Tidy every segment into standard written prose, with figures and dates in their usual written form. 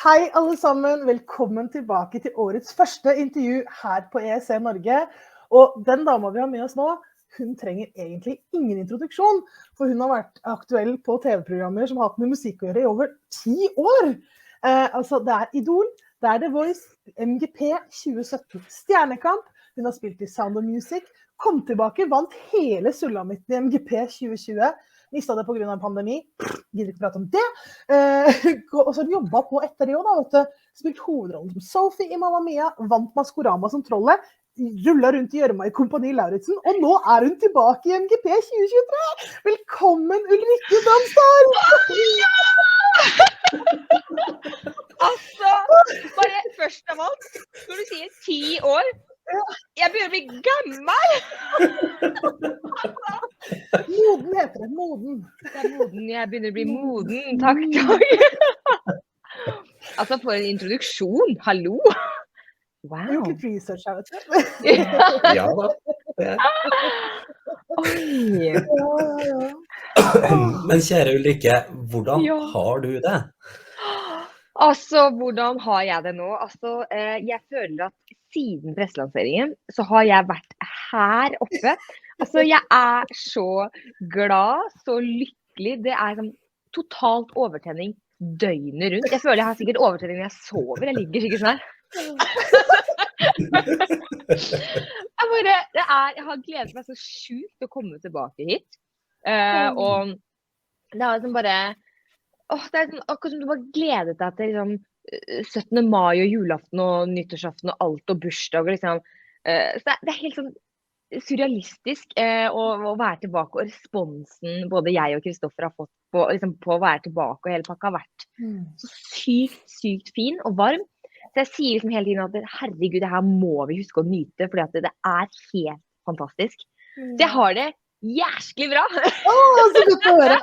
Hei alle sammen, velkommen tilbake til årets første intervju her på ESC Norge. Og den dama vi har med oss nå, hun trenger egentlig ingen introduksjon, for hun har vært aktuell på TV-programmer som har hatt med musikk å gjøre i over 10 år. Det er Idol, det er The Voice, MGP 2017, Stjernekamp, hun har spilt i Sound of Music, kom tilbake, vant hele sulamitten i MGP 2020, mistet det på grunn av pandemi, gidder ikke prate om det, og så har hun jobbet på etter det også, vet du. Spilt hovedrollen som Sophie i Mamma Mia, vant Maskorama som trollet, rullet rundt i gjørma i Kompani Lauritzen, og nå er hun tilbake i MGP 2023! Velkommen Ulrikke Damsdal! Altså, bare først av alt, når du sier 10 år, jeg begynner å bli gammel! Moden heter det, moden. Det er moden, jeg begynner å bli moden, takk. Altså, for en introduksjon, hallo! Jeg har gjort Wow! litt research her, vet du. Ja da. Oi! Men kjære Ulrikke, hvordan Ja. har du det? Altså, hvordan har jeg det nå? Altså, jeg føler at siden presselanseringen så har jeg vært her oppe. Altså, jeg er så glad, så lykkelig. Det er sånn totalt overtenning døgnet rundt. Jeg føler jeg har sikkert overtenning når jeg sover. Jeg ligger sikkert sånn her. Jeg har gledet meg så sjukt til å komme tilbake hit. Og det er liksom bare... det er sånn, akkurat som du bare gledet deg til liksom, 17. mai og julaften og nyttårsaften og alt og bursdag. Og liksom, så det er helt sånn surrealistisk å være tilbake, og responsen både jeg og Kristoffer har fått på, liksom, på å være tilbake, og hele pakka har vært så sykt fin og varm. Så jeg sier liksom hele tiden at herregud, det her må vi huske å nyte, fordi at det er helt fantastisk. Så jeg har det jæsklig bra! Så godt å høre!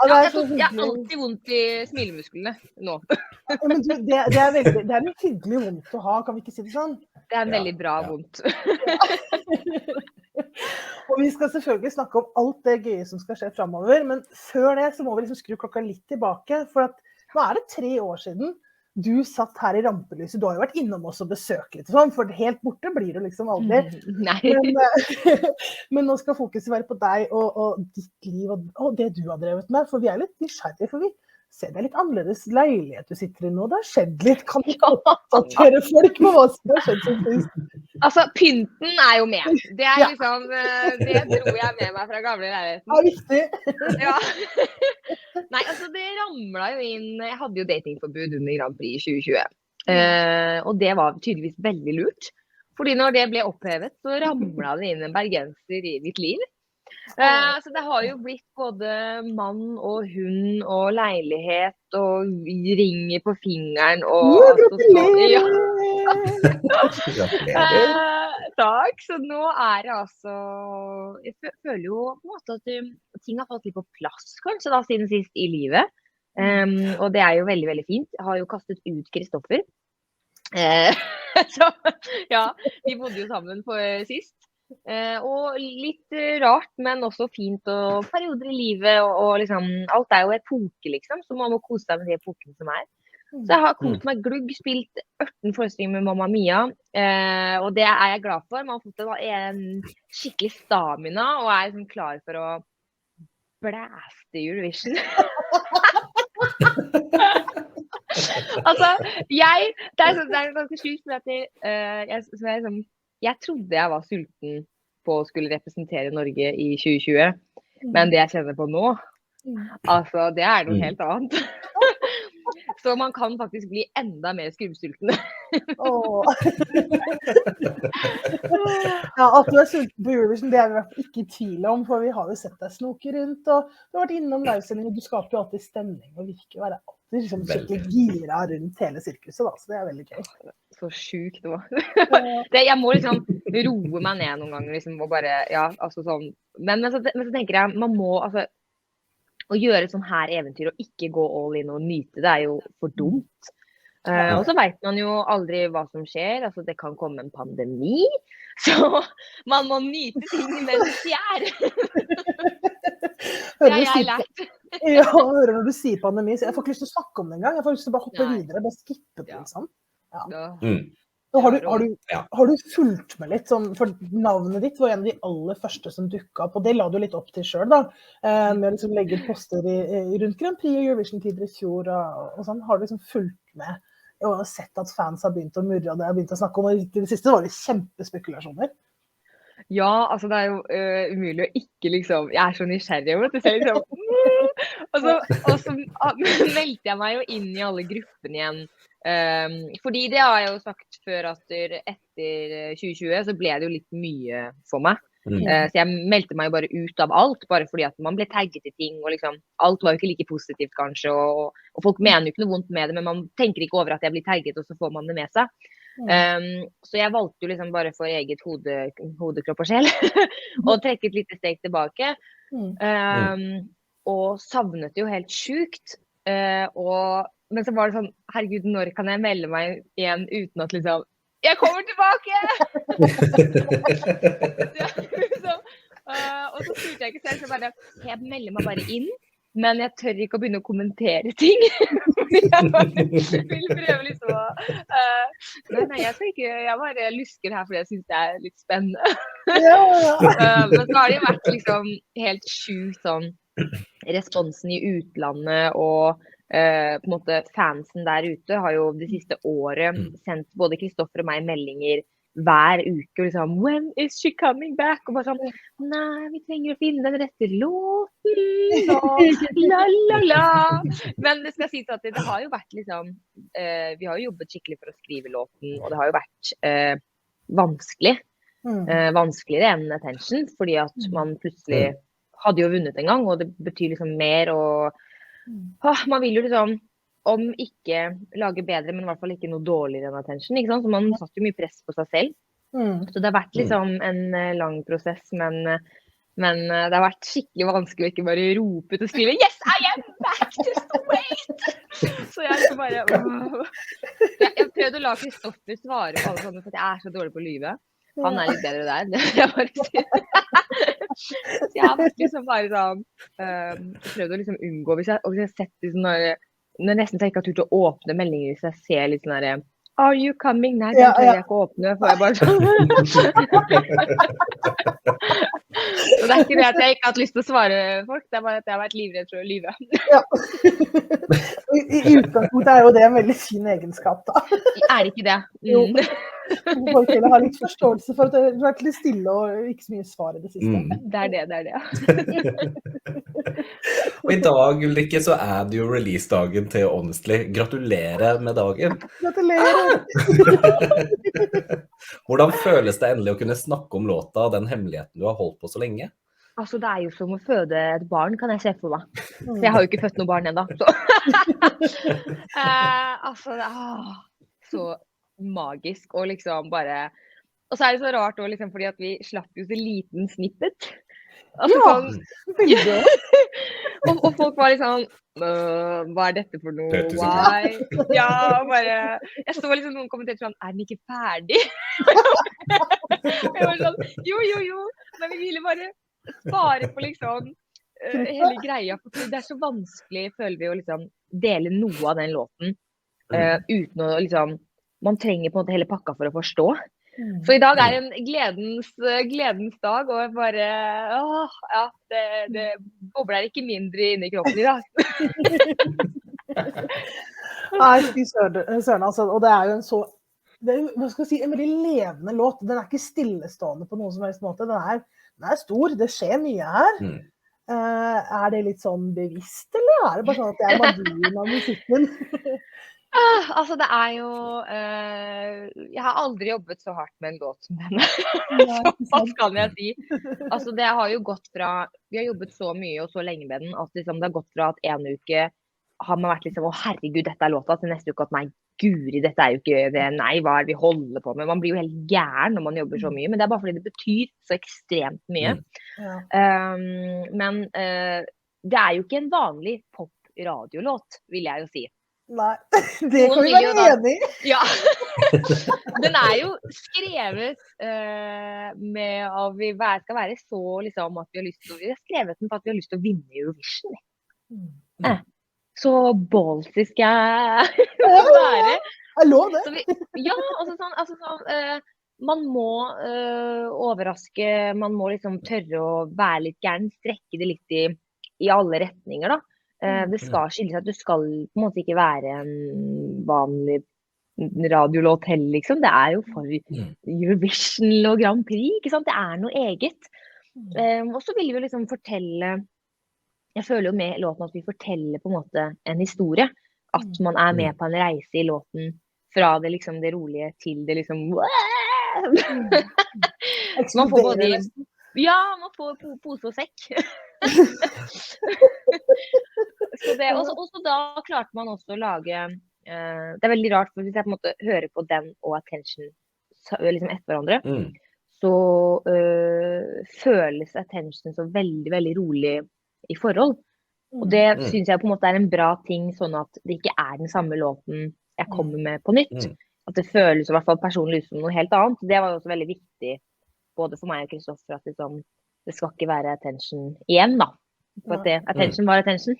Jeg har alltid vondt i smilemusklene nå. Men du, det er en hyggelig vondt å ha, kan vi ikke si det sånn? Det er en veldig bra vondt. Og vi skal selvfølgelig snakke om alt det gøye som skal skje fremover, men før det så må vi liksom skru klokka litt tilbake, for at nå er det 3 år siden du satt her i rampelyset. Du har jo vært innom oss og besøkt litt sånn, for helt borte blir det liksom aldri. Men nå skal fokuset være på deg og ditt liv og det du har drevet med, for vi er litt nysgjerrige, for vi ser det litt annerledes leilighet du sitter i nå. Det har skjedd litt. Kan du oppdatere folk på hva som har skjedd som sist? Altså, pynten er jo med. Det er liksom, det dro jeg med meg fra gamle leiligheten. Det er viktig. Ja. Nei, altså det ramlet jo inn, jeg hadde jo datingforbud under Grand Prix 2020. Og det var tydeligvis veldig lurt. Fordi når det ble opphevet, så ramlet det inn en bergenser i mitt liv. Så det har jo blitt både mann og hund og leilighet og ringer på fingeren og gratulerer! Takk, så nå er det altså, jeg føler jo på en måte at ting har fått litt på plass kanskje da siden sist i livet. Og det er jo veldig, veldig fint. Jeg har jo kastet ut Kristoffer. Så ja, vi bodde jo sammen for sist. Og litt rart, men også fint og perioder i livet og liksom, alt er jo epoke liksom, så man må kose seg med de epokene som er. Så jeg har kost meg glugg, spilt 18 forestillinger med Mamma Mia, og det er jeg glad for. Man har fått en skikkelig stamina og er liksom klar for å blæste Eurovision. Altså, det er ganske sjukt, for jeg trodde jeg var sulten på å skulle representere Norge i 2020, men det jeg kjenner på nå, altså, det er noe helt annet. Så man kan faktisk bli enda mer skrubbsulten. Ja, at du er sulten på Eurovision, det er vi ikke i tvil om, for vi har jo sett deg snoke rundt, og du har vært innom livesending, og du skaper jo alltid stemning, og virker å være alltid liksom, skikkelig gira rundt hele sirkuset, da, så det er veldig gøy. Så sjukt det var. Jeg må liksom roe meg ned noen ganger, liksom, og bare, ja, altså sånn. Men så tenker jeg, man må, altså, å gjøre et sånn her eventyr og ikke gå all in og nyte, det er jo for dumt. Og så vet man jo aldri hva som skjer, altså det kan komme en pandemi, så man må nyte ting mens de Det har jeg lært. Ja, hører når du sier pandemi, så jeg får ikke lyst til å snakke om det engang, jeg får lyst til å bare hoppe videre, bare skippe det liksom. Så har du fulgt med litt, sånn, for navnet ditt var en av de aller første som dukket opp, og det la du litt opp til selv da, med å liksom legge poster rundt Grand Prix og Eurovision-tider i fjor, og sånn. Har du liksom fulgt med og sett at fans har begynt å murre, og det har begynt å snakke om, og i det siste var det kjempespekulasjoner? Ja, altså det jo umulig å ikke liksom, jeg så nysgjerrig, vet du, så liksom, og så meldte jeg meg jo inn i alle gruppene igjen, fordi det har jeg jo sagt før at etter 2020 så ble det jo litt mye for meg. Så jeg meldte meg jo bare ut av alt, bare fordi at man ble tagget i ting, og liksom, alt var jo ikke like positivt kanskje, og folk mener jo ikke noe vondt med det, men man tenker ikke over at jeg blir tagget, og så får man det med seg. Så jeg valgte jo liksom bare for eget hode, kropp og sjel, og trekke et lite steg tilbake, og savnet jo helt sykt, men så var det sånn, herregud, når kan jeg melde meg igjen uten at liksom, jeg kommer tilbake! Og så spurte jeg ikke selv, så bare, jeg melder meg bare inn, men jeg tør ikke å begynne å kommentere ting. Fordi jeg bare vil prøve liksom å... Nei, jeg skal ikke, jeg bare lusker her fordi jeg synes det litt spennende. Men så har det jo vært liksom helt sjukt sånn, responsen i utlandet og på en måte fansen der ute har jo det siste året sendt både Kristoffer og meg meldinger hver uke, liksom, when is she coming back? Og bare sånn, nei, vi trenger å finne den rette låten, og la. Men det skal sies at det har jo vært liksom, vi har jo jobbet skikkelig for å skrive låten, og det har jo vært vanskelig. Vanskeligere enn Attention, fordi at man plutselig hadde jo vunnet en gang, og det betyr liksom mer, og man vil jo liksom, om ikke lage bedre, men i hvert fall ikke noe dårligere enn Attention, ikke sant? Så man satt jo mye press på seg selv. Så det har vært liksom en lang prosess, men det har vært skikkelig vanskelig å ikke bare rope ut og skrive «Yes, I am back, just wait!» Så jeg liksom bare... Jeg prøvde å la Kristoffer svare på alle sånne, for jeg så dårlig på å lyve. Han litt bedre der, det jeg bare sier. Så jeg har liksom bare sånn, prøvd å liksom unngå, hvis jeg har sett liksom når nesten jeg ikke har turt å åpne meldinger hvis jeg ser litt sånn der, are you coming? Nei, den tør jeg ikke å åpne, for jeg bare sånn. Så det ikke det at jeg ikke har hatt lyst til å svare folk, det bare at jeg har vært livredd for å lyve. Ja. I utgangspunktet jo det en veldig fin egenskap da. Det ikke det? Jo. Folk vil ha litt forståelse for at du har vært litt stille og ikke så mye svar i det siste. Det det. Og i dag, Ulrikke, så det jo release-dagen til Honestly. Gratulerer med dagen! Gratulerer! Hvordan føles det endelig å kunne snakke om låta og den hemmeligheten du har holdt på så lenge? Altså, det jo som å føde et barn, kan jeg se for meg. For jeg har jo ikke født noe barn enda. Altså, så magisk, og liksom bare... Og så det så rart også, liksom, fordi at vi slapp jo så liten snippet. Altså, veldig. Og folk var liksom, hva dette for noe? Why? Ja, bare... Jeg så liksom noen kommenterte sånn, den ikke ferdig? Jeg var sånn, jo, men vi ville bare spare på liksom hele greia, for det så vanskelig, føler vi, å liksom dele noe av den låten, uten å liksom, man trenger på en måte hele pakka for å forstå. Så i dag en gledens dag, og bare, det bobler ikke mindre inne i kroppen i dag. Nei, fy søren, altså, og det jo en så, hva skal jeg si, en veldig levende låt. Den ikke stillestående på noen som helst måte. Den stor, det skjer mye her. Det litt sånn bevisst, eller det bare sånn at det magien av musikken? Altså, det jo... jeg har aldri jobbet så hardt med en låt som denne. Så hva skal jeg si? Altså, det har jo gått fra... Vi har jobbet så mye og så lenge med den, at liksom, det har gått fra at en uke har man vært liksom, å herregud, dette låta, til neste uke at nei, guri, dette jo ikke det, nei, hva vi holder på med? Man blir jo helt gæren når man jobber så mye, men det bare fordi det betyr så ekstremt mye. Men det jo ikke en vanlig pop-radiolåt, vil jeg jo si. Nei, det kan Noen vi vil jo være da- enig i. Ja. Den jo skrevet med at vi skal være så liksom at vi har lyst til vi har skrevet den for at vi har lyst til å vinne Eurovision. Så ballsy skal jeg være. Jeg lov det. Så ja, altså sånn man må overraske, man må liksom tørre å være litt gæren, strekke det litt i alle retninger da. Det skal skille seg at du skal på en måte ikke være en vanlig radiolåt heller, liksom. Det jo for Eurovision og Grand Prix, ikke sant? Det noe eget. Og så vil vi jo liksom fortelle, jeg føler jo med låten at vi forteller på en måte en historie. At man med på en reise i låten fra det liksom det rolige til det liksom man får både ja, man får pose og sekk. Og så da klarte man også å lage det veldig rart, for hvis jeg på en måte hører på den og Attention liksom etter hverandre, så føles Attention så veldig, veldig rolig i forhold. Og det synes jeg på en måte en bra ting, sånn at det ikke den samme låten jeg kommer med på nytt. At det føles i hvert fall personlig ut som noe helt annet. Det var jo også veldig viktig, både for meg og Kristoffer, at det skal ikke være Attention igjen da. For at Attention var Attention.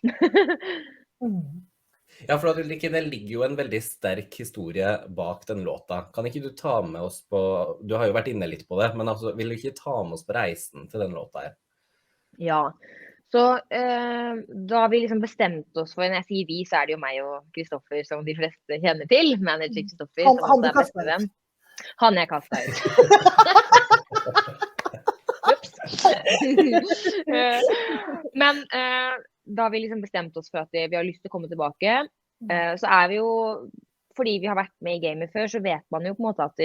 Ja, for det ligger jo en veldig sterk historie bak den låta. Kan ikke du ta med oss på, du har jo vært inne litt på det, men altså, vil du ikke ta med oss på reisen til den låta her? Ja, så da vi liksom bestemte oss for, når jeg sier vi, så det jo meg og Kristoffer som de fleste kjenner til, manager Kristoffer, som også bestevenn. Han jeg kastet ut. Ups. Men da vi liksom bestemte oss for at vi har lyst til å komme tilbake, så vi jo, fordi vi har vært med i gamet før, så vet man jo på en måte at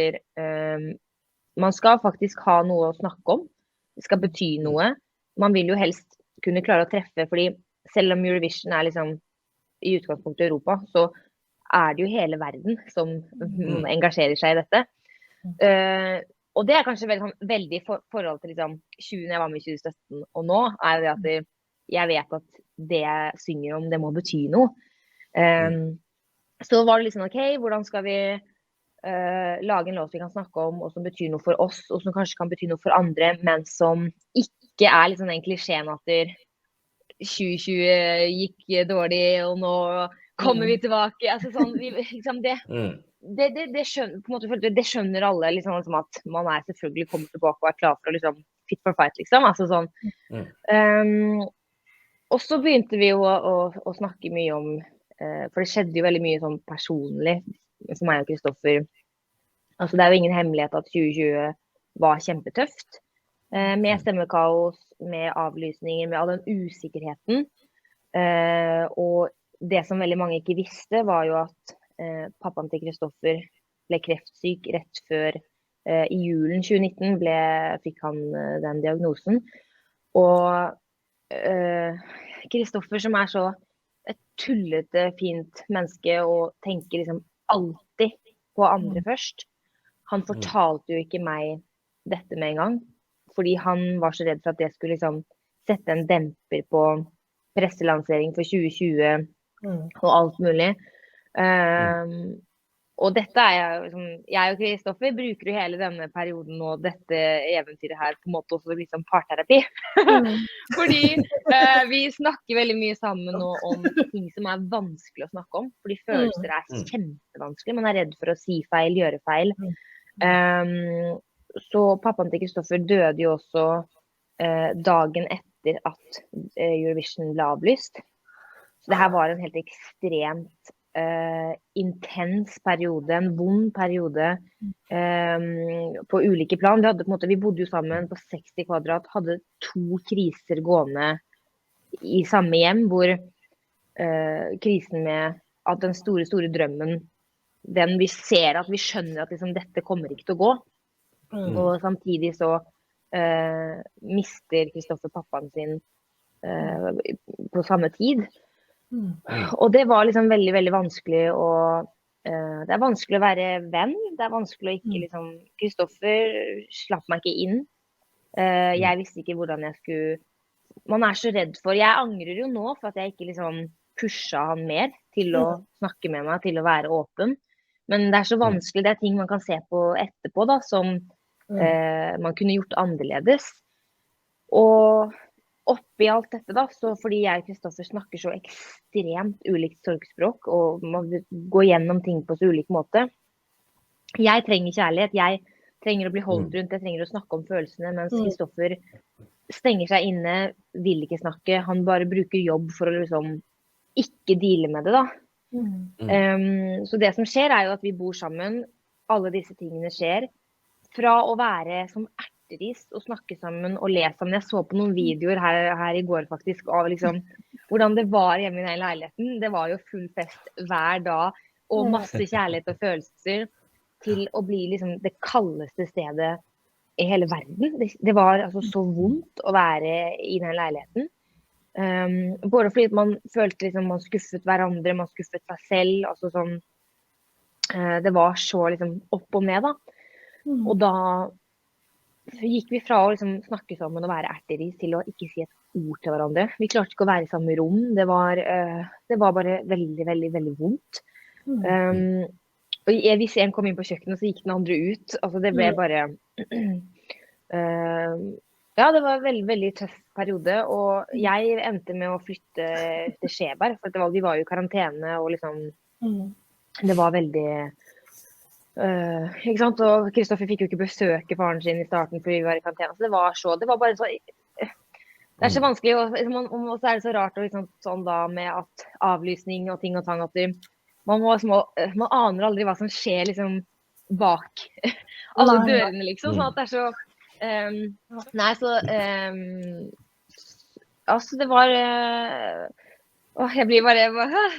man skal faktisk ha noe å snakke om. Det skal bety noe. Man vil jo helst kunne klare å treffe, fordi selv om Eurovision liksom i utgangspunktet Europa, så det jo hele verden som engasjerer seg i dette. Og det kanskje veldig forhold til liksom, når jeg var med i 2017, og nå det at jeg vet at det jeg synger om, det må bety noe. Så var det liksom, ok, hvordan skal vi lage en låt vi kan snakke om, og som betyr noe for oss, og som kanskje kan bety noe for andre, men som ikke liksom den klisjeen at 2020 gikk dårlig, og nå kommer vi tilbake. Altså sånn, liksom det skjønner, på en måte, det skjønner alle, liksom, som at man selvfølgelig kommer tilbake og klar for å liksom, fit for fight, liksom. Altså sånn. Og så begynte vi jo å snakke mye om, for det skjedde jo veldig mye sånn personlig for meg og Kristoffer. Altså det jo ingen hemmelighet at 2020 var kjempetøft. Med stemmekaos, med avlysninger, med all den usikkerheten. Og det som veldig mange ikke visste, var jo at pappaen til Kristoffer ble kreftsyk rett før i julen 2019 fikk han den diagnosen. Og Kristoffer, som så et tullete, fint menneske og tenker liksom alltid på andre først, han fortalte jo ikke meg dette med en gang, fordi han var så redd for at det skulle liksom sette en demper på presselansering for 2020 og alt mulig. Og dette liksom, jeg og Kristoffer bruker jo hele denne perioden og dette eventyret her på en måte også liksom parterapi. Fordi vi snakker veldig mye sammen nå om ting som vanskelig å snakke om, fordi følelser kjempevanskelig. Man redd for å si feil, gjøre feil. Så pappaen til Kristoffer døde jo også dagen etter at Eurovision ble avlyst. Så det her var en helt ekstremt intens periode, en vond periode på ulike plan. Vi bodde jo sammen på 60 kvadrat, hadde 2 kriser gående i samme hjem, hvor krisen med at den store drømmen, den vi ser at vi skjønner at liksom, dette kommer ikke til å gå. Og samtidig så mister Kristoffer pappaen sin på samme tid. Og det var liksom veldig, veldig vanskelig det vanskelig å være venn. Det vanskelig å ikke liksom Kristoffer slapp meg ikke inn. Jeg visste ikke hvordan jeg skulle. Man så redd for. Jeg angrer jo nå for at jeg ikke liksom pushet han mer til å snakke med meg, til å være åpen. Men det så vanskelig, det ting man kan se på etterpå da, som man kunne gjort annerledes. Og oppi alt dette da, så fordi jeg og Kristoffer snakker så ekstremt ulikt sorgspråk, og man går gjennom ting på så ulik måte. Jeg trenger kjærlighet, jeg trenger å bli holdt rundt, jeg trenger å snakke om følelsene, mens Kristoffer stenger seg inne, vil ikke snakke, han bare bruker jobb for å liksom ikke deale med det da. Så det som skjer jo at vi bor sammen, alle disse tingene skjer, fra å være som erteris og snakke sammen og le sammen. Jeg så på noen videoer her i går faktisk av liksom, hvordan det var hjemme i den leiligheten. Det var jo full fest hver dag og masse kjærlighet og følelser til å bli liksom det kaldeste stedet i hele verden. Det var altså så vondt å være i den leiligheten. Både fordi man følte liksom man skuffet hverandre, man skuffet seg selv, altså sånn, det var så liksom opp og ned da. Og da gikk vi fra å liksom snakke sammen og være erteris til å ikke si et ord til hverandre. Vi klarte ikke å være i samme rom, det var bare veldig, veldig, veldig vondt. Og hvis en kom inn på kjøkkenet, så gikk den andre ut. Altså det ble bare... ja, det var en veldig, veldig tøff periode. Og jeg endte med å flytte til Skjeberg, for vi var jo i karantene, og liksom... Det var veldig... ikke sant? Og Kristoffer fikk jo ikke besøke faren sin i starten, fordi vi var i karantene. Så det var bare så... Det så vanskelig, og så det så rart, og liksom, sånn da, med at avlysning og ting og tang, at man aner aldri hva som skjer liksom bak alle dørene liksom, sånn at det så altså det var jeg blir bare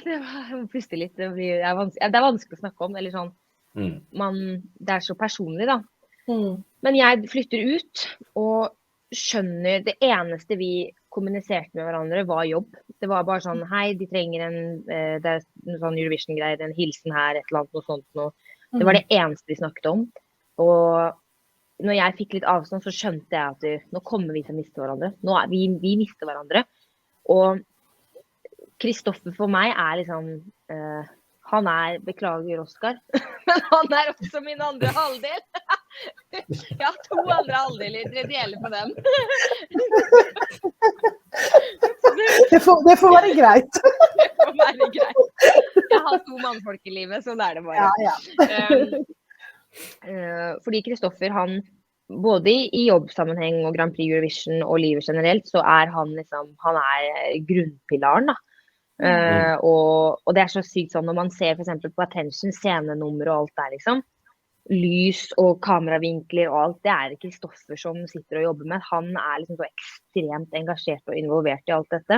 det var puste litt, det er vanskelig å snakke om, eller sånn det så personlig da men jeg flytter ut og skjønner, det eneste vi kommuniserte med hverandre var jobb. Det var bare sånn, hei, de trenger det en sånn Eurovision-greier, en hilsen her, et eller annet, noe sånt noe. Det var det eneste vi snakket om. Og når jeg fikk litt avstand, så skjønte jeg at nå kommer vi til å miste hverandre. Vi mister hverandre. Og Kristoffer for meg liksom, han beklager Oscar, men han også min andre halvdel. Jeg har 2 andre halvdeler, dere deler på dem. Det får være greit. Det får være greit. Jeg har 2 mannfolk i livet, sånn det bare. Fordi Kristoffer, han, både i jobbsammenheng og Grand Prix Eurovision og livet generelt, så han liksom, han grunnpilaren da. Og det så sykt sånn, når man ser for eksempel på Attention, scenenummer og alt der liksom, lys og kameravinkler og alt, det Kristoffer som sitter og jobber med. Han liksom så ekstremt engasjert og involvert i alt dette.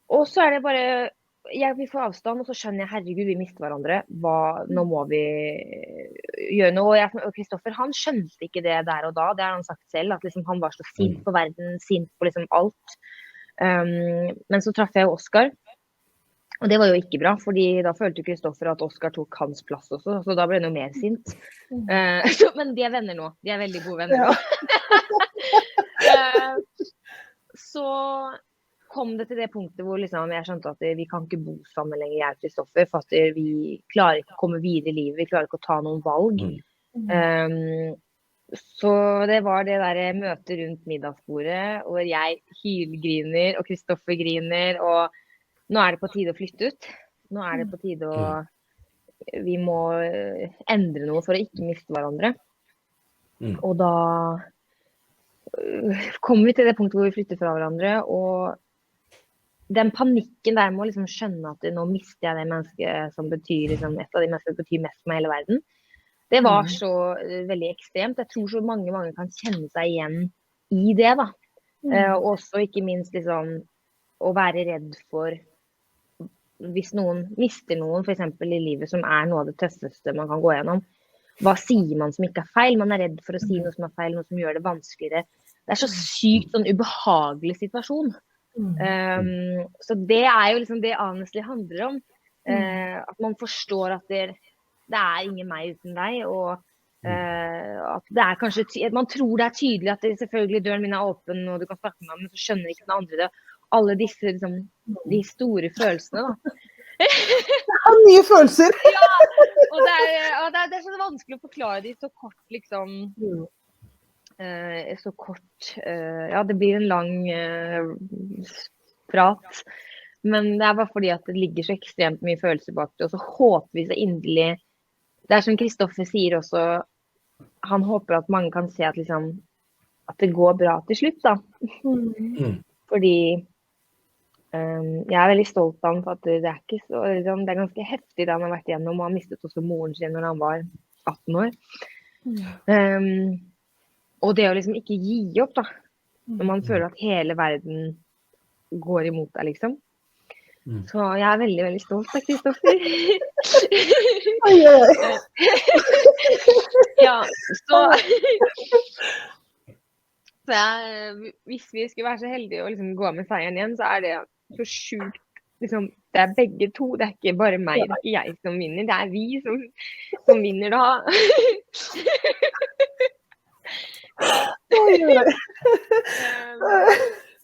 Og så det bare, vi får avstand, og så skjønner jeg, herregud, vi mister hverandre. Nå må vi gjøre noe. Og Kristoffer, han skjønte ikke det der og da, det har han sagt selv, at liksom, han var så sint på verden, sint på liksom alt. Men så traff jeg Oscar, og det var jo ikke bra, fordi da følte Kristoffer at Oscar tok hans plass også, så da ble han jo mer sint. Men de venner nå, de veldig gode venner nå. Så kom det til det punktet hvor liksom, jeg skjønte at vi kan ikke bo sammen lenger, jeg og Kristoffer, for at vi klarer ikke å komme videre i livet, vi klarer ikke å ta noen valg. Så det var det der møtet rundt middagsbordet, hvor jeg hylgriner, og Kristoffer griner, og nå det på tide å flytte ut. Nå det på tide vi må endre noe for å ikke miste hverandre. Og da kommer vi til det punktet hvor vi flytter fra hverandre, og den panikken der med å liksom skjønne at nå mister jeg det mennesket som betyr, liksom, et av de menneskene som betyr mest for meg i hele verden. Det var så veldig ekstremt. Jeg tror så mange kan kjenne seg igjen i det da. Og også ikke minst liksom, å være redd for hvis noen mister noen, for eksempel i livet, som noe av det tøffeste man kan gå gjennom. Hva sier man som ikke feil? Man redd for å si noe som feil, noe som gjør det vanskeligere. Det så sykt sånn ubehagelig situasjon. Så det jo liksom det Honestly handler om. At man forstår at det ingen meg uten deg, og at det kanskje, man tror det tydelig at det selvfølgelig døren min åpen, og du kan snakke med meg, men så skjønner ikke den andre det. alle disse, liksom, de store følelsene da. Jeg har mye følelser. Og det så vanskelig å forklare de så kort, liksom, så kort, ja, det blir en lang prat, men det bare fordi at det ligger så ekstremt mye følelser bak det, og så håper vi så inderlig, det som Kristoffer sier også, han håper at mange kan se at, liksom, at det går bra til slutt da, fordi jeg veldig stolt av ham for at det ikke så, liksom, det ganske heftig det han har vært igjennom, og han mistet også moren sin når han var 18 år. Og det å liksom ikke gi opp da, når man føler at hele verden går imot deg liksom. Så jeg er veldig, veldig stolt av Kristoffer. Ja, så hvis vi skulle være så heldige å liksom gå med seieren igjen, så det så sjukt, liksom, det begge to, det ikke bare meg, det ikke jeg som vinner, det vi som vinner da.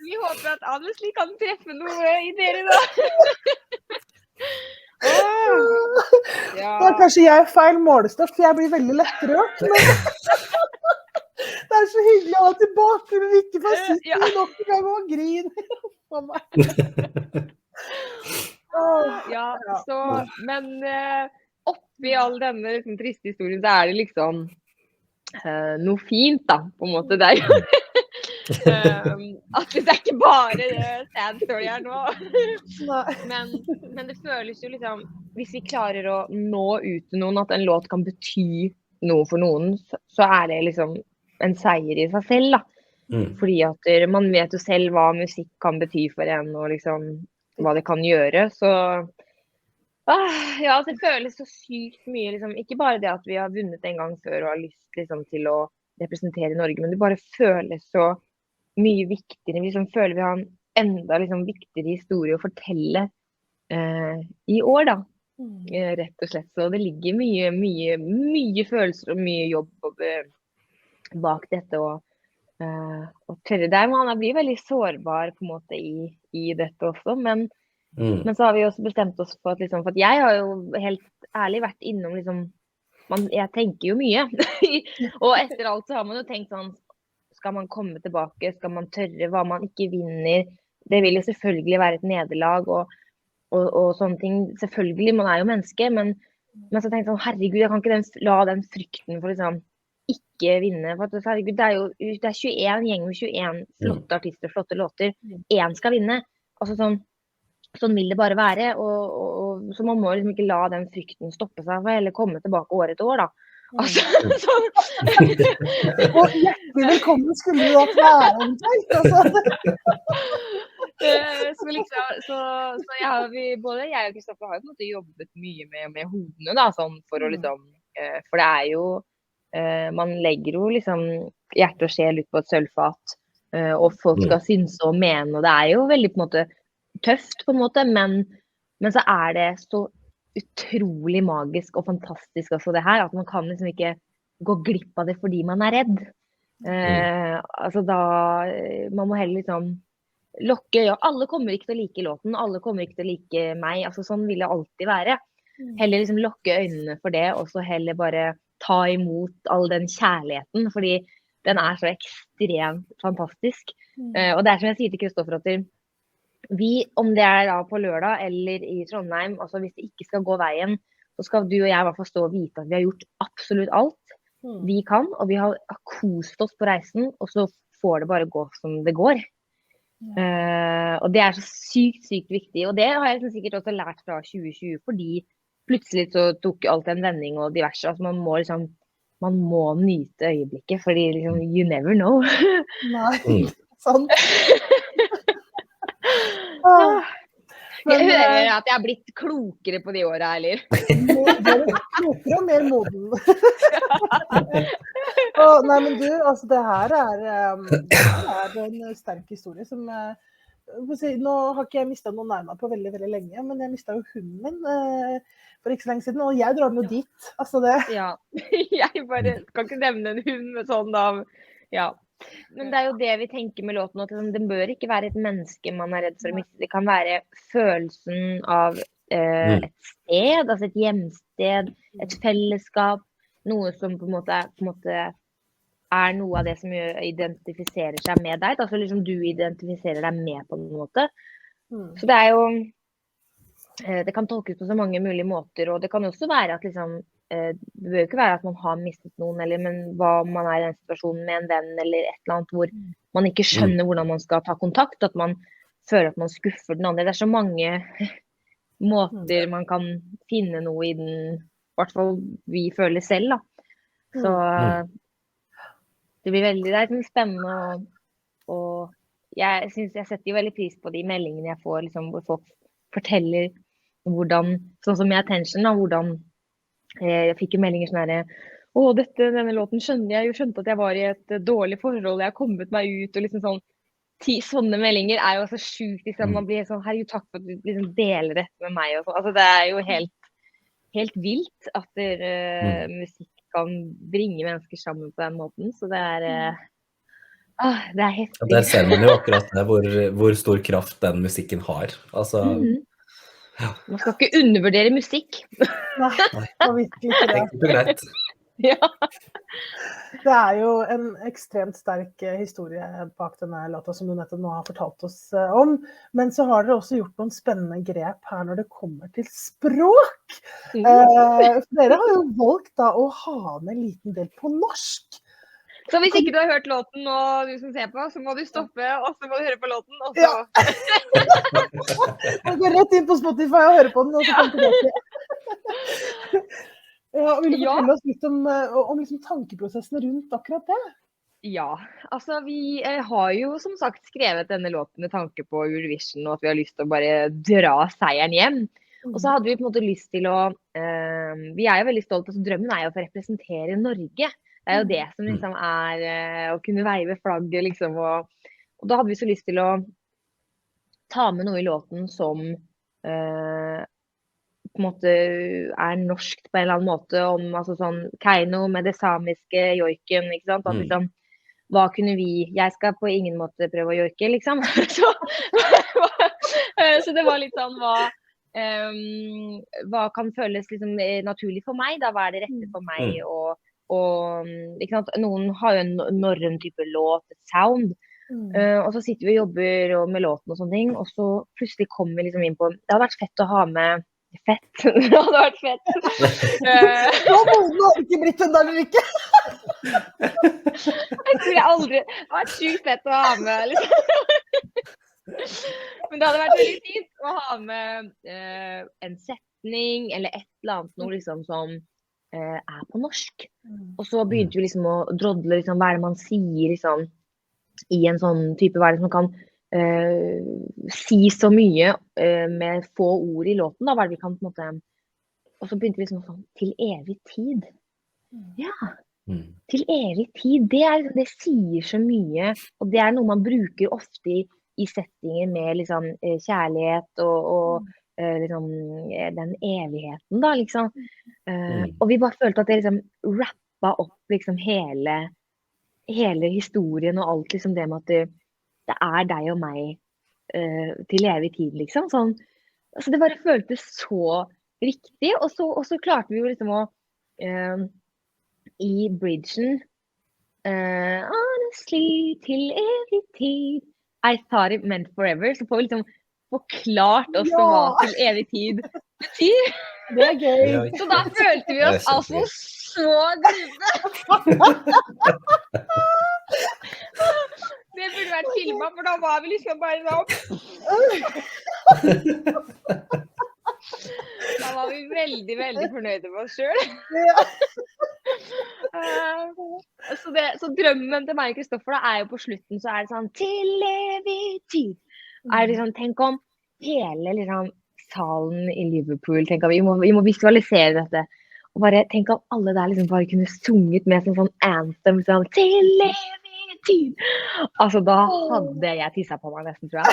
Vi håper at Honestly kan treffe noe i dere da. Da kanskje jeg feil målestokk, for jeg blir veldig lettrørt, men det så hyggelig å ha tilbake, men ikke få sitte nok en gang og grine. Ja, så, men oppi all denne liksom, triste historien, så det liksom noe fint da, på en måte der. At det ikke bare standstory her nå. Men det føles jo liksom, hvis vi klarer å nå ut til noen, at en låt kan bety noe for noen, så det liksom en seier i seg selv da. Fordi at man vet jo selv hva musikk kan bety for en, og liksom hva det kan gjøre, så ja, det føles så sykt mye, liksom, ikke bare det at vi har vunnet en gang før og har lyst liksom, til å representere Norge, men det bare føles så mye viktigere, vi liksom, føler vi har en enda liksom, viktigere historie å fortelle i år da, rett og slett, så det ligger mye følelser og mye jobb bak dette, og tørre der, man blir veldig sårbar på en måte i dette også, men så har vi også bestemt oss for at, liksom, for at jeg har jo helt ærlig vært innom, liksom, jeg tenker jo mye, og etter alt så har man jo tenkt sånn, skal man komme tilbake, skal man tørre, hva man ikke vinner, det vil jo selvfølgelig være et nederlag, og sånne ting, selvfølgelig, man jo menneske, men så tenkte jeg sånn, herregud, jeg kan ikke la den frykten for liksom, ikke vinne, for at, herregud, det 21 gjeng med 21 flotte artister, flotte låter, en skal vinne, altså sånn vil det bare være, og så man må liksom ikke la den frykten stoppe seg, for heller komme tilbake år etter år da. Altså, og hjertelig velkommen skulle du da være eventuelt, altså. Så både jeg og Kristoffer har jo på en måte jobbet mye med hodene da, sånn for å liksom, for det jo, man legger jo liksom hjerte og sjel ut på et sølvfat, og folk skal synse og mene, og det jo veldig på en måte tøft på en måte, men så det så utrolig magisk og fantastisk også det her, at man kan liksom ikke gå glipp av det fordi man redd. Altså da, man må heller liksom lokke, ja, alle kommer ikke til å like låten, alle kommer ikke til å like meg, altså sånn vil det alltid være. Heller liksom lokke øynene for det, og så heller bare ta imot all den kjærligheten, fordi den så ekstremt fantastisk. Og det som jeg sier til Kristoffer, at vi, om det da på lørdag eller i Trondheim, altså hvis det ikke skal gå veien, så skal du og jeg i hvert fall stå og vite at vi har gjort absolutt alt vi kan, og vi har kost oss på reisen, og så får det bare gå som det går. Og det så sykt viktig, og det har jeg sikkert også lært fra 2020, fordi plutselig så tok alt en vending og diverse, altså man må nyte øyeblikket, fordi liksom, you never know. Nei, sant. Jeg hører at jeg har blitt klokere på de årene, eller? Klokere og mer moden. Nei, men du, altså det her en sterk historie som, nå har ikke jeg mistet noen nærmere på veldig, veldig lenge, men jeg mistet jo hunden min for ikke så lenge siden, og jeg drar den jo dit, altså det. Ja, jeg bare kan ikke nevne en hund med sånn da, ja. Men det jo det vi tenker med låten, at liksom, det bør ikke være et menneske man redd for å miste. Det kan være følelsen av et sted, altså et hjemsted, et fellesskap, noe som på en måte noe av det som identifiserer seg med deg. Altså liksom du identifiserer deg med på en måte. Så det jo det kan tolkes på så mange mulige måter, og det kan også være at liksom, det bør jo ikke være at man har mistet noen, men hva man i den situasjonen med en venn eller et eller annet hvor man ikke skjønner hvordan man skal ta kontakt, at man føler at man skuffer den andre. Det så mange måter man kan finne noe i den, i hvert fall vi føler selv da. Så det blir veldig, det liksom spennende, og jeg synes jeg setter jo veldig pris på de meldingene jeg får, liksom, hvor folk forteller hvordan, sånn som med Attention, da, hvordan jeg fikk jo meldinger sånn her, denne låten jeg skjønte at jeg var i et dårlig forhold, jeg har kommet meg ut, og liksom sånn, sånne meldinger jo så sjukt, liksom, man blir sånn, herregud, takk for at du liksom deler dette med meg, og sånn. Altså det jo helt vilt at musikk kan bringe mennesker sammen på den måten, så det det heftig. Der ser man jo akkurat det, hvor stor kraft den musikken har, altså... Man skal ikke undervurdere musikk. Nei, det virkelig ikke det. Det greit. Ja. Det jo en ekstremt sterk historie bak denne låta som du nettopp nå har fortalt oss om, men så har dere også gjort noen spennende grep her når det kommer til språk. Dere har jo valgt da å ha med en liten del på norsk. Så hvis ikke du har hørt låten og du som ser på, så må du stoppe, og så må du høre på låten, og så... Ja. Gå rett inn på Spotify og høre på den, og så kommer det til. Ja, vil du fortelle oss litt om liksom tankeprosessen rundt akkurat det? Ja, altså vi har jo som sagt skrevet denne låten med tanke på Eurovision, og at vi har lyst til å bare dra seieren hjem. Og så hadde vi på en måte lyst til å... vi jo veldig stolt, altså drømmen jo for å representere Norge. Det jo det som liksom å kunne veive flagget, liksom, og da hadde vi så lyst til å ta med noe i låten som på en måte norsk på en eller annen måte, om altså sånn Keiino med det samiske joiken, ikke sant, at liksom, hva kunne jeg skal på ingen måte prøve å joike, liksom, så det var litt sånn, hva kan føles liksom naturlig for meg, da, hva det rette for meg, og ikke sant? Noen har jo en norrøn type låt, et sound, og så sitter vi og jobber med låten og sånne ting, og så plutselig kommer vi liksom inn på, det hadde vært fett å ha med, det hadde vært fett. Nå har ikke blitt den der ikke. Jeg tror aldri, det hadde vært sykt fett å ha med, liksom. Men det hadde vært veldig fint å ha med en setning, eller et eller annet noe liksom som på norsk. Og så begynte vi liksom å drodle liksom, hva det man sier liksom, i en sånn type, hva det som kan si så mye med få ord i låten, da, hva det vi kan på en måte, og så begynte vi liksom sånn, til evig tid. Ja, til evig tid, det sier så mye, og det noe man bruker ofte i settinger med liksom, kjærlighet og liksom, den evigheten da, liksom. Og vi bare følte at det liksom rappa opp liksom hele historien og alt liksom det med at det deg og meg til evig tid, liksom. Sånn, altså det bare føltes så riktig, og så klarte vi jo liksom å i bridgen honestly, til evig tid I thought it meant forever, så får vi liksom forklart oss hva til evig tid betyr. Det gøy. Så da følte vi oss altså så gruppe. Det burde vært filmet, for da var vi liksom bare sånn. Da var vi veldig, veldig fornøyde med oss selv. Så drømmen til meg og Kristoffer da jo på slutten, så det sånn, til evig tid. Liksom, tenk om hele liksom, salen i Liverpool, tenk om, vi må visualisere dette, og bare tenk om alle der liksom bare kunne sunget med sånn anthem, sånn, til evig tid. Altså, da hadde jeg tisset på meg nesten, tror jeg.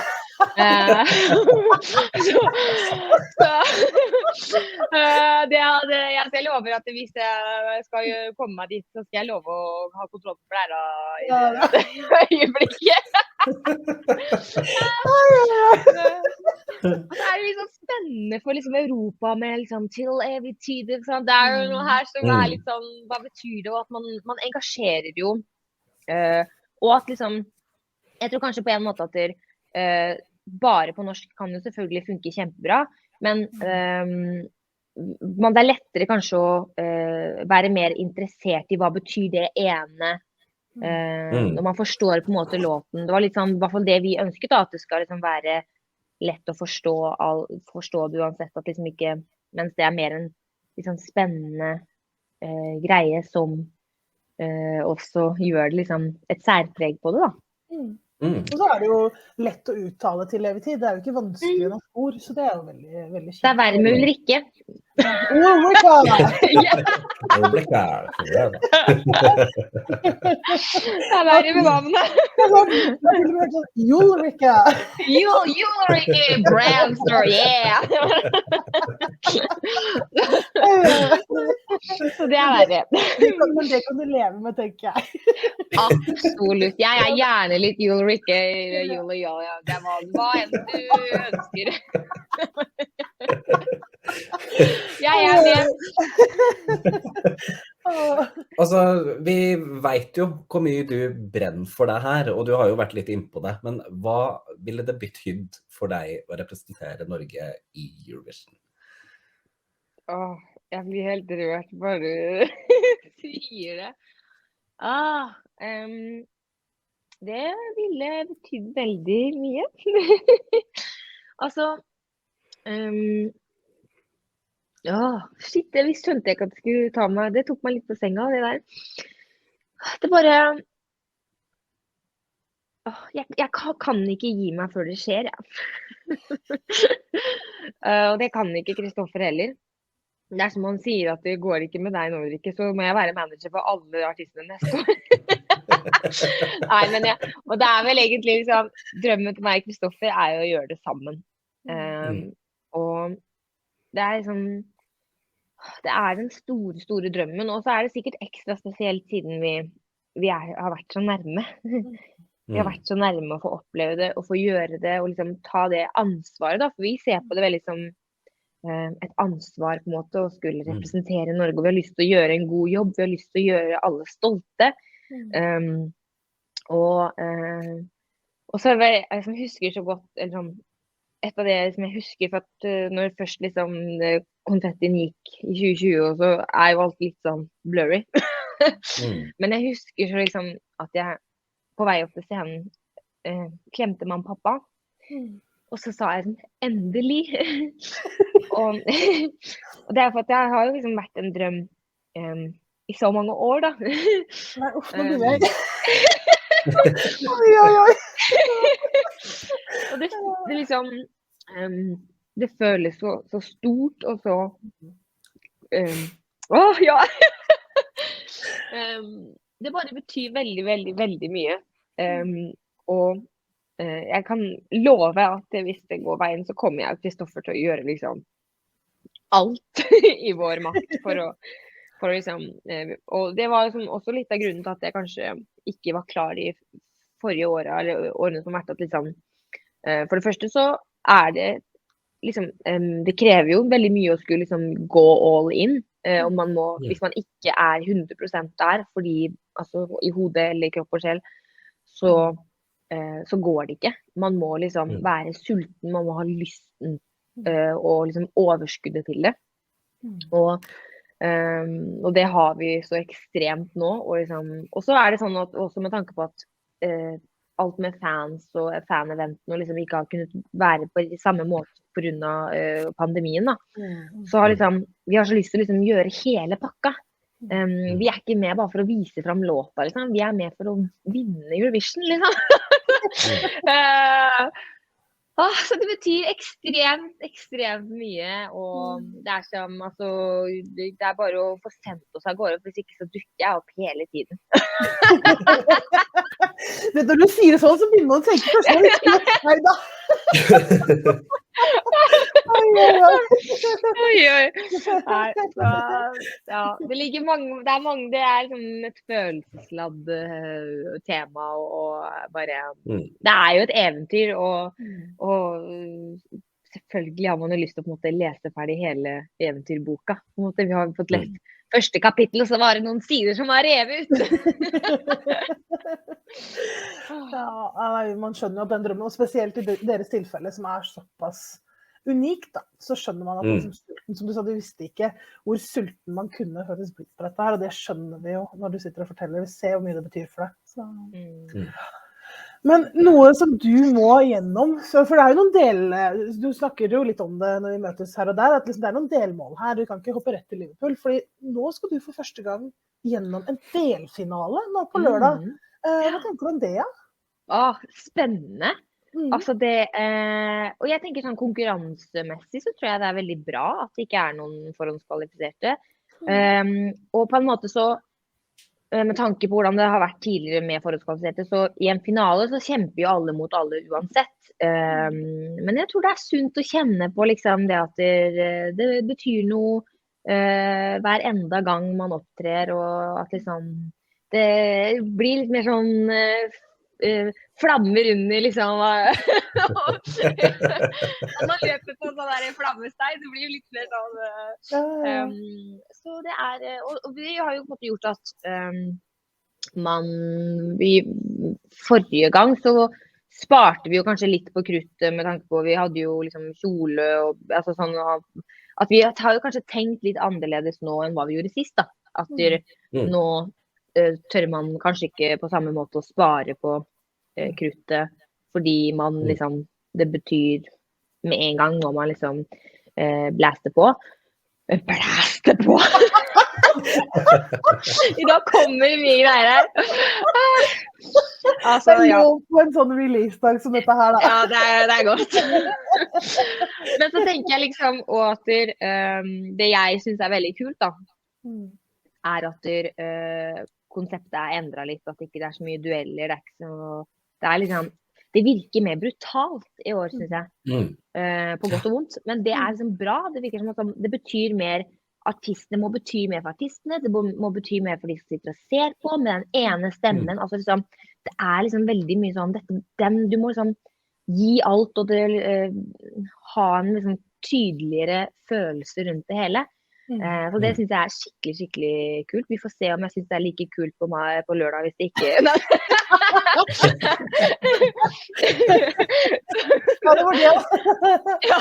Jeg lover at hvis jeg skal komme meg dit, så skal jeg love å ha kontroll på blæra i det øyeblikket. Og så det liksom spennende for liksom Europa med liksom til evig tid. Sånn. Det jo noe her som litt sånn, hva betyr det? Og at man engasjerer jo. Og at liksom, jeg tror kanskje på en måte at bare på norsk kan jo selvfølgelig funke kjempebra, men det lettere kanskje å være mer interessert i hva betyr det ene, når man forstår på en måte låten. Det var litt sånn, i hvert fall det vi ønsket da, at det skal liksom være lett å forstå det uansett, at liksom ikke, mens det mer en liksom spennende greie som også gjør det liksom et særpreg på det da. Og så det jo lett å uttale til evig tid. Det jo ikke vanskelig nok ord, så det jo veldig, veldig kjent. Det verre med Ulrikke. Ulrika! Ulrika! Det verre med navnet. Ulrika! Ulrike Brandster, yeah! Så det verre. Men det kan du leve med, tenker jeg. Absolutt. Jeg gjerne litt Ulrike, det var hva enn du ønsker. Jeg det. Altså, vi vet jo hvor mye du brenner for det her, og du har jo vært litt innpå det, men hva ville det betydd for deg å representere Norge i Eurovision? Jeg blir helt rørt bare du sier det. Det ville betydd veldig mye. Altså, shit, jeg skjønte ikke at det skulle ta meg, det tok meg litt på senga, det der. Det bare, jeg kan ikke gi meg før det skjer, og det kan ikke Kristoffer heller. Det som han sier at det går ikke med deg nå, Ulrikke, så må jeg være manager for alle artistene neste år. Nei, men og det vel egentlig liksom, drømmen til meg og Kristoffer jo å gjøre det sammen. Og det liksom, det den store, store drømmen, og så det sikkert ekstra spesielt siden vi har vært så nærme. Vi har vært så nærme å få oppleve det, og få gjøre det, og liksom ta det ansvaret da, for vi ser på det veldig som et ansvar på en måte å skulle representere Norge, og vi har lyst til å gjøre en god jobb, vi har lyst til å gjøre alle stolte. Og så jeg som husker så godt, eller sånn, et av det som jeg husker, for at når først liksom konfettien gikk i 2020, og så jo alt litt sånn blurry. Men jeg husker så liksom at jeg på vei opp til scenen klemte mamma og pappa, og så sa jeg sånn, endelig. Og det for at jeg har jo liksom vært en drøm i så mange år da. Nei, uff, nå blir jeg. Oi. Og det liksom, det føles så stort, og så, ja. Det bare betyr veldig, veldig, veldig mye. Og jeg kan love at hvis det går veien, så kommer jeg og Kristoffer til å gjøre liksom alt i vår makt for å liksom, og det var liksom også litt av grunnen til at jeg kanskje ikke var klar i forrige året, eller årene som har vært at liksom, for det første så det liksom, det krever jo veldig mye å skulle liksom gå all in, og man må, hvis man ikke 100% der, fordi altså i hodet eller i kropp og sjel, så går det ikke. Man må liksom være sulten, man må ha lysten og liksom overskuddet til det. Og det har vi så ekstremt nå. Og så det sånn at også med tanke på at alt med fans og fan-eventene liksom ikke har kunnet være på samme måte på grunn av pandemien da. Så har liksom, vi har så lyst til å liksom gjøre hele pakka. Vi ikke med bare for å vise frem låta, liksom. Vi med for å vinne Eurovision, liksom. Så det betyr ekstremt mye, og det som, altså, det bare å få sendt oss av gårde, for hvis ikke så dukker jeg opp hele tiden. Vet du, når du sier det sånn, så begynner man å tenke først. Nei da. Oi, oi. Nei, så, ja, det er sånn et følelsesladd tema, og bare, det er jo et eventyr, og selvfølgelig har man jo lyst til å på en måte lese ferdig hele eventyrboka. På en måte, vi har fått lest første kapittel, og så var det noen sider som var revet ut. Ja, man skjønner jo at den drømmen, og spesielt i deres tilfelle, som er såpass unikt, da, så skjønner man at liksom, som du sa, du visste ikke hvor sulten man kunne faktisk blitt på dette her, og det skjønner vi jo når du sitter og forteller, vi ser hvor mye det betyr for deg. Så. Men noe som du må gjennom, for det er jo noen du snakker jo litt om det når vi møtes her og der, at liksom det er noen delmål her, du kan ikke hoppe rett til Liverpool, fordi nå skal du for første gang gjennom en delfinale nå på lørdag. Hva tenker du om det, ja? Spennende. Altså det, og jeg tenker sånn konkurransemessig så tror jeg det er veldig bra at det ikke er noen forhåndskvalifiserte. Og på en måte så, med tanke på hvordan det har vært tidligere med forhåndskvalifiserte, så i en finale så kjemper jo alle mot alle uansett. Men jeg tror det er sunt å kjenne på liksom det at det betyr noe hver enda gang man opptrer, og at liksom det blir litt mer sånn flammer under liksom man løper på sånn der flammestein, det blir jo litt mer sånn så det er, og vi har jo på en måte gjort at forrige gang så sparte vi jo kanskje litt på kruttet med tanke på, vi hadde jo liksom kjole og altså sånn, at vi har jo kanskje tenkt litt annerledes nå enn hva vi gjorde sist da, at nå tør man kanskje ikke på samme måte å spare på kruttet, fordi man liksom, det betyr med en gang når man liksom blæster på. Blæster på! I dag kommer det mye greier her. Altså, det er jo på en sånn release-dag som dette her da. Ja, det er godt. Men så tenker jeg liksom, og at det jeg synes er veldig kult da, er at konseptet er endret litt, at ikke det er så mye dueller, det er liksom, det virker mer brutalt i år, synes jeg, på godt og vondt, men det er liksom bra, det virker som at det betyr mer, artistene må bety mer for artistene, det må bety mer for de som sitter og ser på, med den ene stemmen, altså liksom, det er liksom veldig mye sånn, du må liksom gi alt, og ha en liksom tydeligere følelse rundt det hele. Så det synes jeg er skikkelig, skikkelig kult. Vi får se om jeg synes det er like kult på meg på lørdag, hvis det ikke... Ja, det var det. Ja.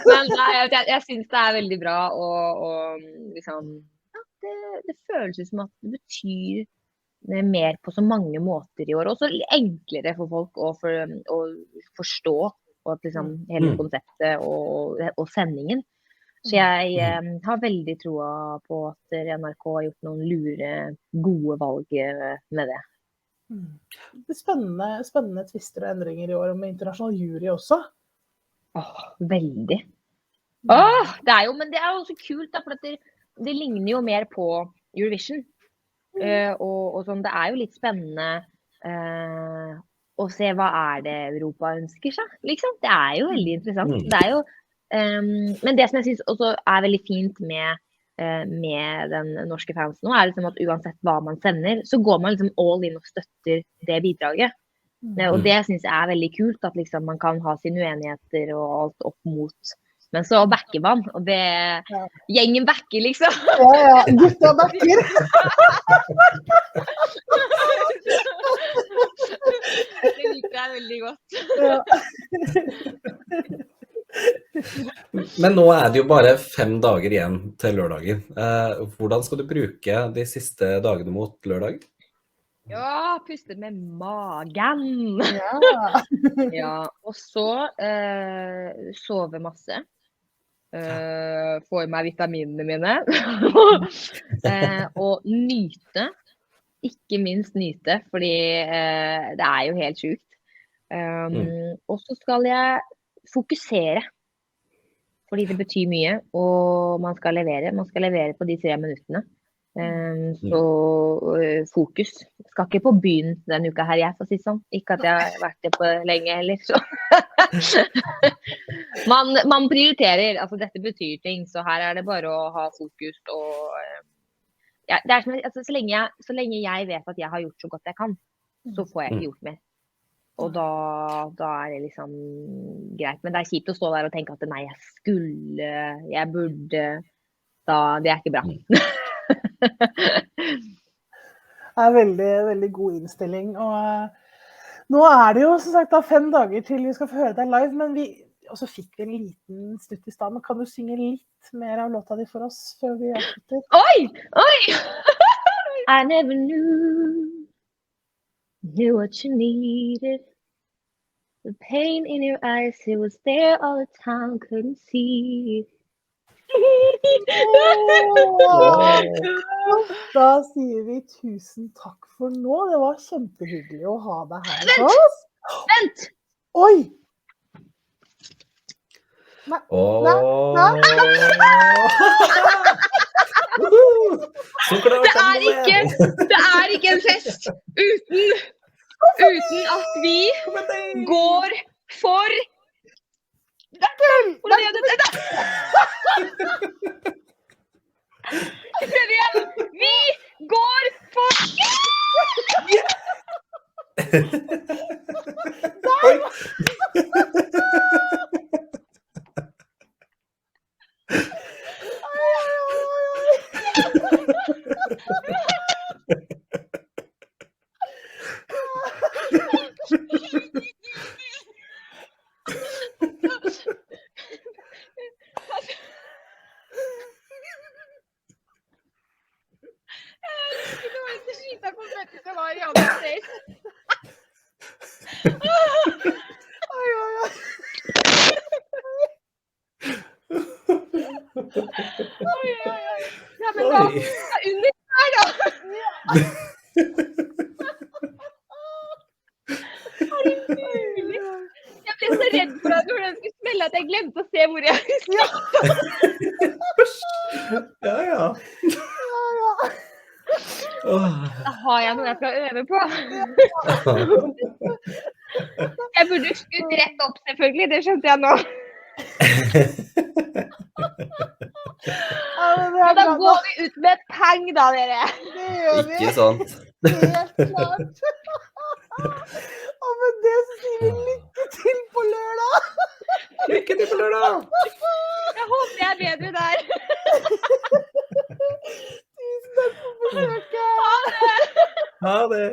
Men nei, jeg synes det er veldig bra, og liksom, det føles ut som at det betyr mer på så mange måter i år, og så enklere for folk å forstå, og at liksom hele konseptet og sendingen. Så jeg har veldig troa på at NRK har gjort noen lure, gode valg med det. Det er spennende twister og endringer i år med internasjonal jury også. Veldig. Det er jo, men det er jo også kult da, for det ligner jo mer på Eurovision. Og sånn, det er jo litt spennende å se hva er det Europa ønsker seg, liksom. Det er jo veldig interessant. Det er jo men det som jeg synes også er veldig fint med den norske fansen nå, er liksom at uansett hva man sender, så går man liksom all in og støtter det bidraget. Og det synes jeg er veldig kult, at liksom man kan ha sine uenigheter og alt opp mot. Men så backer man, og det gjengen backer liksom. Ja, gutta backer. Det liker jeg veldig godt. Men nå er det jo bare 5 dager igjen til lørdagen. Hvordan skal du bruke de siste dagene mot lørdag? Ja, puste med magen. Ja, og så sove masse. Få i meg vitaminene mine. Og nyte. Ikke minst nyte, fordi det er jo helt sykt. Og så skal jeg fokusere, fordi det betyr mye, og man skal levere på de 3 minuttene. Så fokus. Skal ikke på byen denne uka her, jeg, for å si sånn. Ikke at jeg har vært det på lenge heller, så. man prioriterer, altså dette betyr ting, så her er det bare å ha fokus og ja, det er som, altså, så lenge jeg vet at jeg har gjort så godt jeg kan, så får jeg ikke gjort mer. Og da er det liksom greit. Men det er kjipt å stå der og tenke at nei, jeg burde, det er ikke bra. Det er veldig, veldig god innstilling. Og nå er det jo som sagt 5 dager til vi skal få høre deg live, men og så fikk vi en liten snutt i stedet. Men kan du synge litt mer av låta di for oss før vi avslutter? Oi! I never knew what you needed. The pain in your eyes, it was there all the time, couldn't see. Da sier vi tusen takk for nå. Det var kjempehyggelig å ha deg her hos oss. Vent! Oi! Nei. Det er ikke en fest uten at vi går for Vi går for Jeg glemte å se hvor jeg Ja. Da har jeg noe jeg skal øve på. Jeg burde skutt rett opp, selvfølgelig. Det skjønte jeg nå. Da går vi ut med et peng, da, dere. Det gjør vi. Ikke sant? Helt klart. Og med det så sier vi lykke til på lørdag. Lykke til på lørdag! Jeg håper jeg er bedre der. Tusen takk for besøket. Ha det!